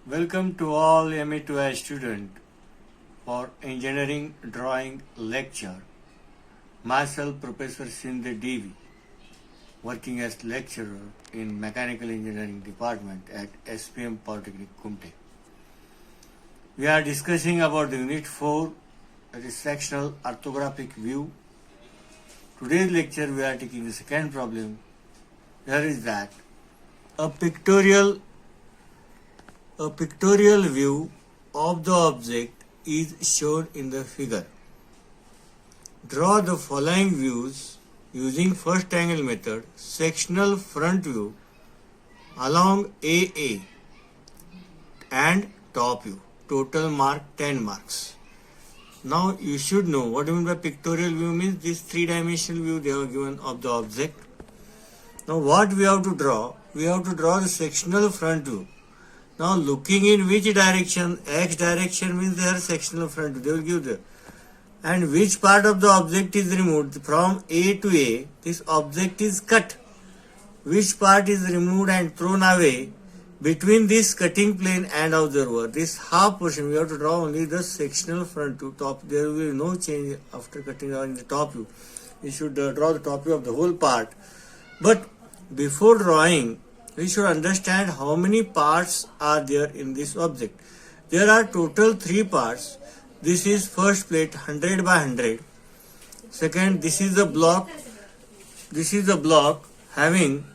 Welcome to all MA2I students for engineering drawing lecture. Myself Professor Sinde DV, working as lecturer in Mechanical Engineering Department at SPM Polytechnic Kumte. We are discussing about the Unit 4, that is sectional orthographic view. Today's lecture we are taking the second problem. Here is that a pictorial view of the object is shown in the figure. Draw the following views using first angle method. Sectional front view along AA and top view. Total mark 10 marks. Now you should know what I mean by pictorial view means this three-dimensional view they are given of the object. Now what we have to draw? We have to draw the sectional front view. Now looking in which direction? X direction means their sectional front view. They will give there. And which part of the object is removed? From A to A, this object is cut. Which part is removed and thrown away? Between this cutting plane and observer, this half portion, we have to draw only the sectional front view. Top, there will be no change after cutting on the top view. We should draw the top view of the whole part. But before drawing, we should understand how many parts are there in this object. There are total 3 parts. This is first plate 100 by 100. Second, this is the block. This is the block having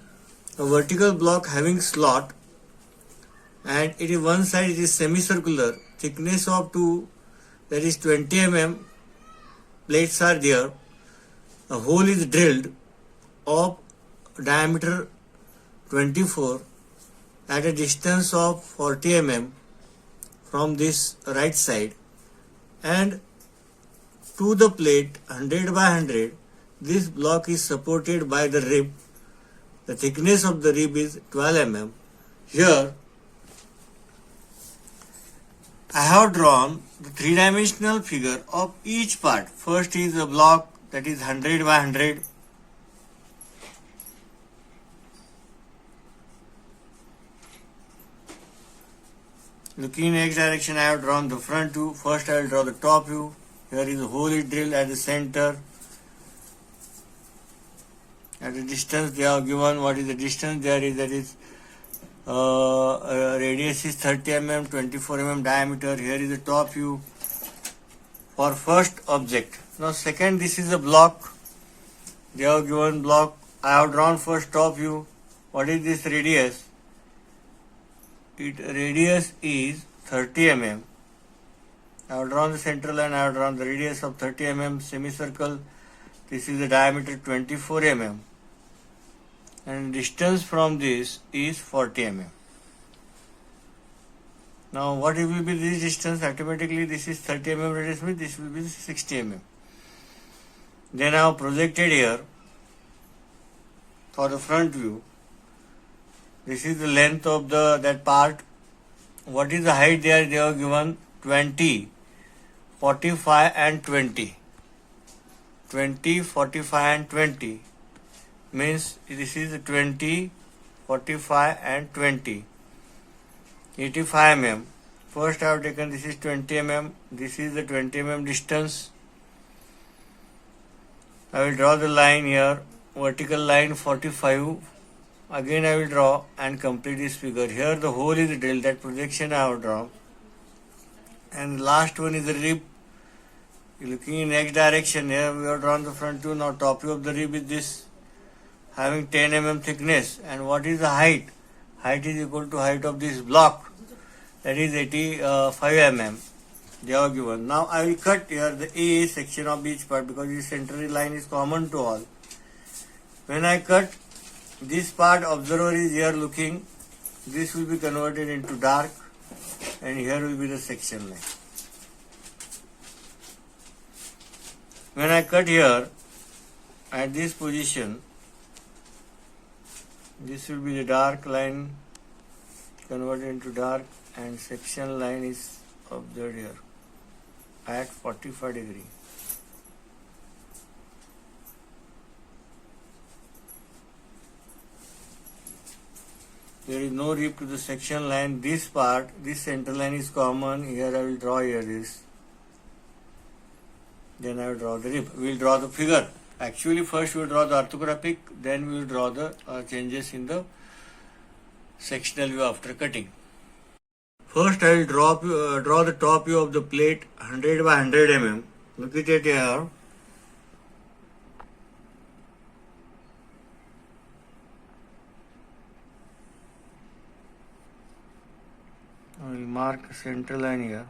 a vertical block having slot, and it is one side it is semicircular, thickness of 2, that is 20 mm. Plates are there. A hole is drilled of diameter 24 at a distance of 40 mm from this right side, and to the plate 100 by 100, this block is supported by the rib. The thickness of the rib is 12 mm. Here I have drawn the three-dimensional figure of each part. First is a block that is 100 by 100. Looking in X direction, I have drawn the front view. First I will draw the top view. Here is a hole is drilled at the center. At the distance they have given, what is the distance there is, that is radius is 30 mm, 24 mm diameter. Here is the top view for first object. Now second, this is a block. They have given block. I have drawn first top view. What is this radius? Radius is 30 mm. I have drawn the central line. I have drawn the radius of 30 mm semicircle. This is the diameter 24 mm. And distance from this is 40 mm. Now what will be this distance? Automatically this is 30 mm radius means this will be 60 mm. Then I have projected here for the front view. This is the length of that part. What is the height there? They have given 20, 45 and 20. 20, 45 and 20. Means this is 20, 45 and 20. 85 mm. First I have taken this is 20 mm. This is the 20 mm distance. I will draw the line here. Vertical line 45. Again I will draw and complete this figure. Here the hole is drilled, that projection I have drawn. And last one is the rib. Looking in X direction, here we have drawn the front view. Now top view of the rib is this, having 10 mm thickness. And what is the height? Height is equal to height of this block, that is 85 mm. They are given. Now I will cut here the AA section of each part because this central line is common to all. When I cut this part, observer is here looking. This will be converted into dark, and here will be the section line. When I cut here at this position, this will be the dark line converted into dark, and section line is observed here at 45 degree. There is no rib to the section line. This part, this center line is common. Here I will draw here this. Then I will draw the rib. We will draw the figure. Actually, first we will draw the orthographic, then we will draw the changes in the sectional view after cutting. First, I will draw the top view of the plate 100 by 100 mm. Look at it here. I will mark a center line here.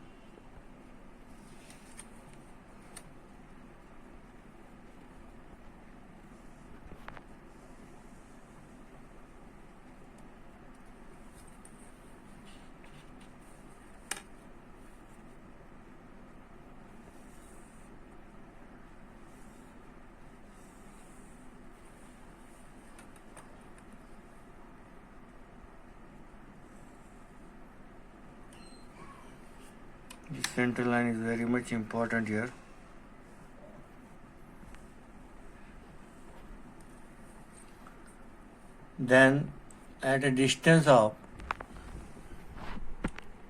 This center line is very much important here. Then at a distance of,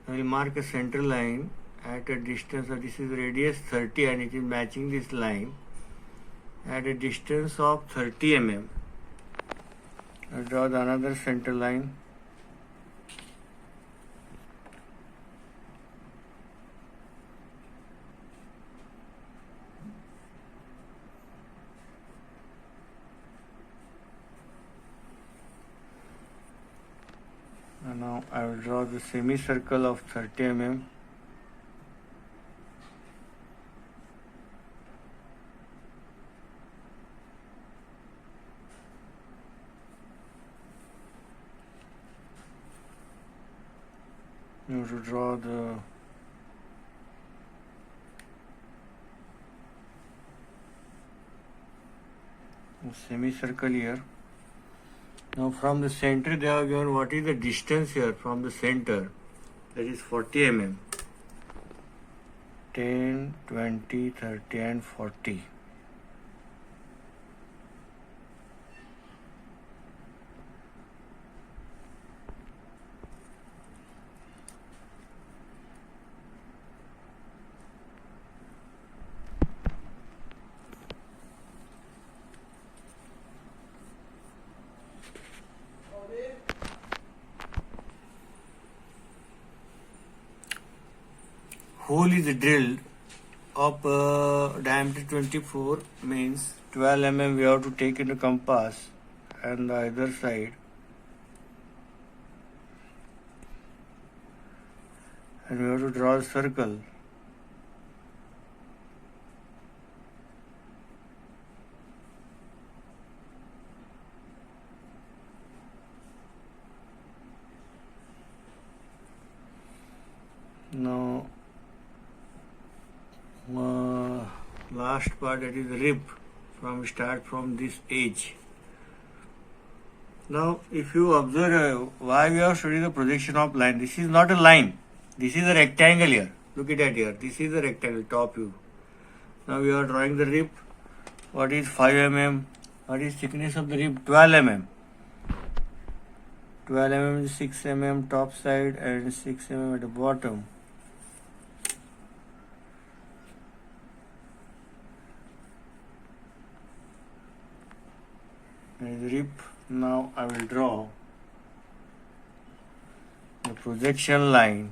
I will mark a center line at a distance of, this is radius 30 and it is matching this line. At a distance of 30 mm, I will draw another center line. And now I will draw the semicircle of 30 mm. Now to draw the semicircle here. Now from the center they have given what is the distance here from the center, that is 40 mm. 10, 20, 30 and 40. Hole is drilled of diameter 24, means 12 mm we have to take in the compass and the other side, and we have to draw a circle. Now last part, that is the rib, start from this edge. Now if you observe why we have studied the projection of line, this is not a line, this is a rectangle here. Look at it here, this is a rectangle, top view. Now we are drawing the rib. What is 5 mm? What is thickness of the rib? 12 mm. 12 mm is 6 mm top side and 6 mm at the bottom. And the rib. Now I will draw the projection line.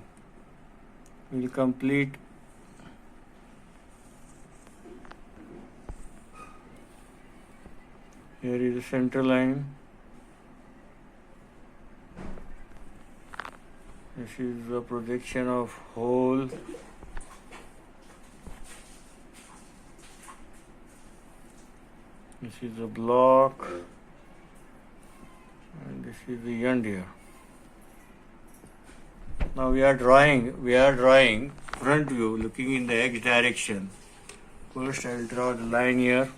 We will complete here is the center line. This is the projection of hole. This is the block. And this is the end here. Now we are drawing front view looking in the X direction. First I will draw the line here.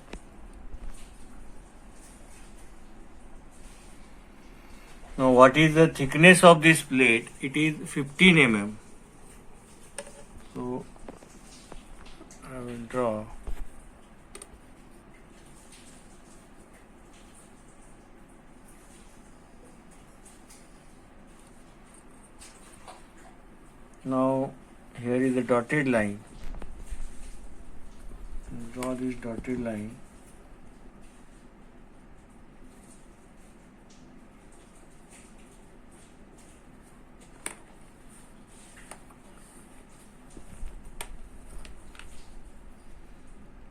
Now what is the thickness of this plate? It is 15 mm. So I will draw. Now here is the dotted line. Draw this dotted line.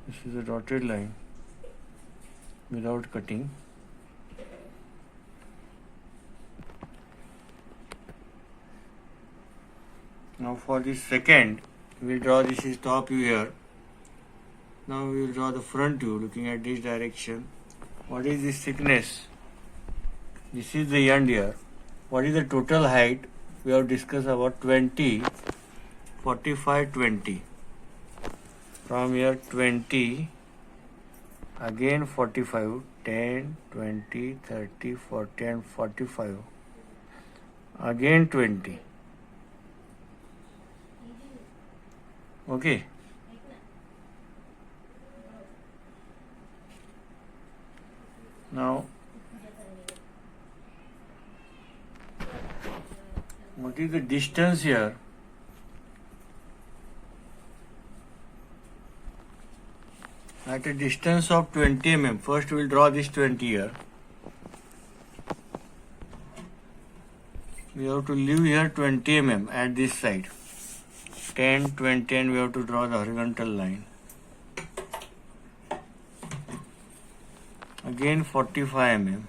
This is a dotted line without cutting. Now for this second, we will draw this is top view here. Now we will draw the front view looking at this direction. What is this thickness? This is the end here. What is the total height? We have discussed about 20, 45, 20. From here 20, again 45, 10, 20, 30, 40 and 45. Again 20. Okay. Now, what is the distance here? At a distance of 20 mm. First we will draw this 20 here. We have to leave here 20 mm at this side. 10, 20 and we have to draw the horizontal line. Again 45 mm.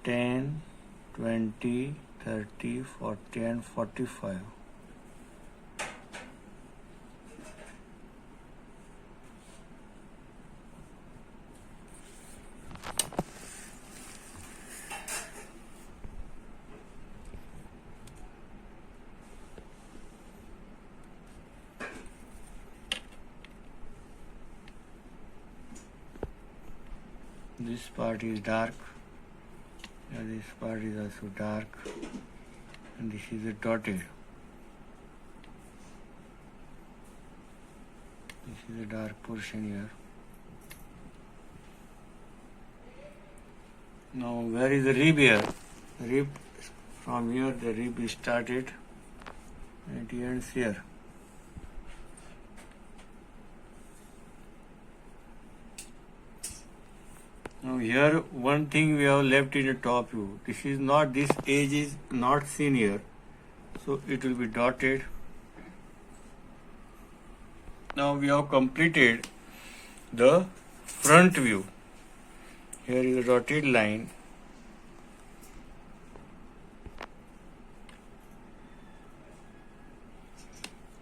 10, 20, 30, 40 and 45. This part is dark, this part is also dark, and this is a dotted. This is a dark portion here. Now where is the rib here? The rib, from here the rib is started and it ends here. Now here one thing we have left in the top view. This edge is not seen here. So it will be dotted. Now we have completed the front view. Here is a dotted line.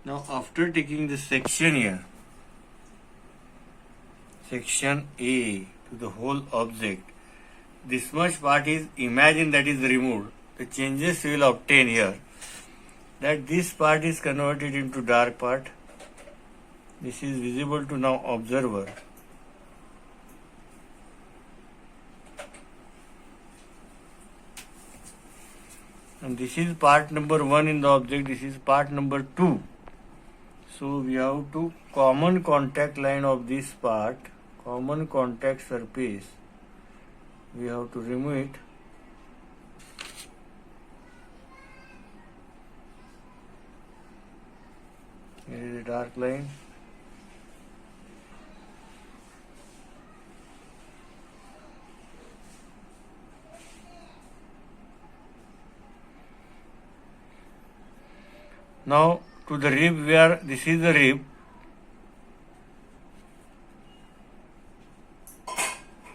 Now after taking the section here, section A, to the whole object, this much part is imagine that is removed. The changes we will obtain here, that this part is converted into dark part. This is visible to now observer. And this is part number 1 in the object, this is part number 2. So we have to common contact line of this part, common contact surface, we have to remove it. Here is a dark line. Now to the rib, where this is the rib,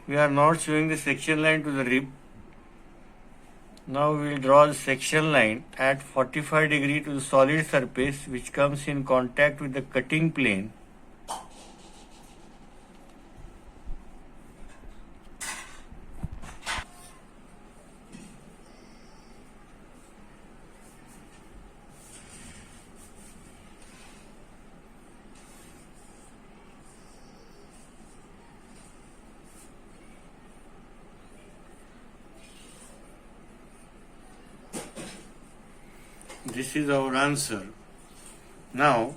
we are not showing the section line to the rib. Now we will draw the section line at 45 degree to the solid surface which comes in contact with the cutting plane. This is our answer. Now,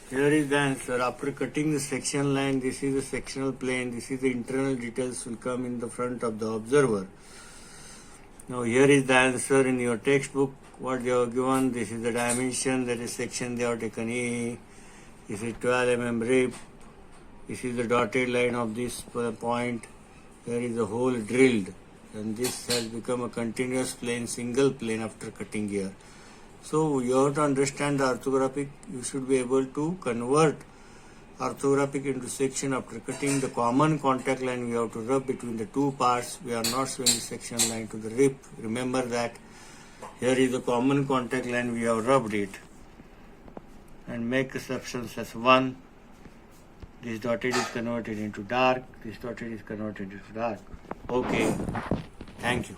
here is the answer. After cutting the section line, this is the sectional plane, this is the internal details will come in the front of the observer. Now here is the answer in your textbook. What they have given, this is the dimension, that is section they have taken E. This is 12 mm rib. This is the dotted line of this point. Here is the hole drilled, and this has become a continuous plane, single plane after cutting here. So you have to understand the orthographic. You should be able to convert orthographic into section after cutting. The common contact line we have to rub between the two parts. We are not showing the section line to the rib. Remember that. Here is the common contact line, we have rubbed it. And make a substance as 1. This dotted is converted into dark. This dotted is converted into dark. Okay. Thank you.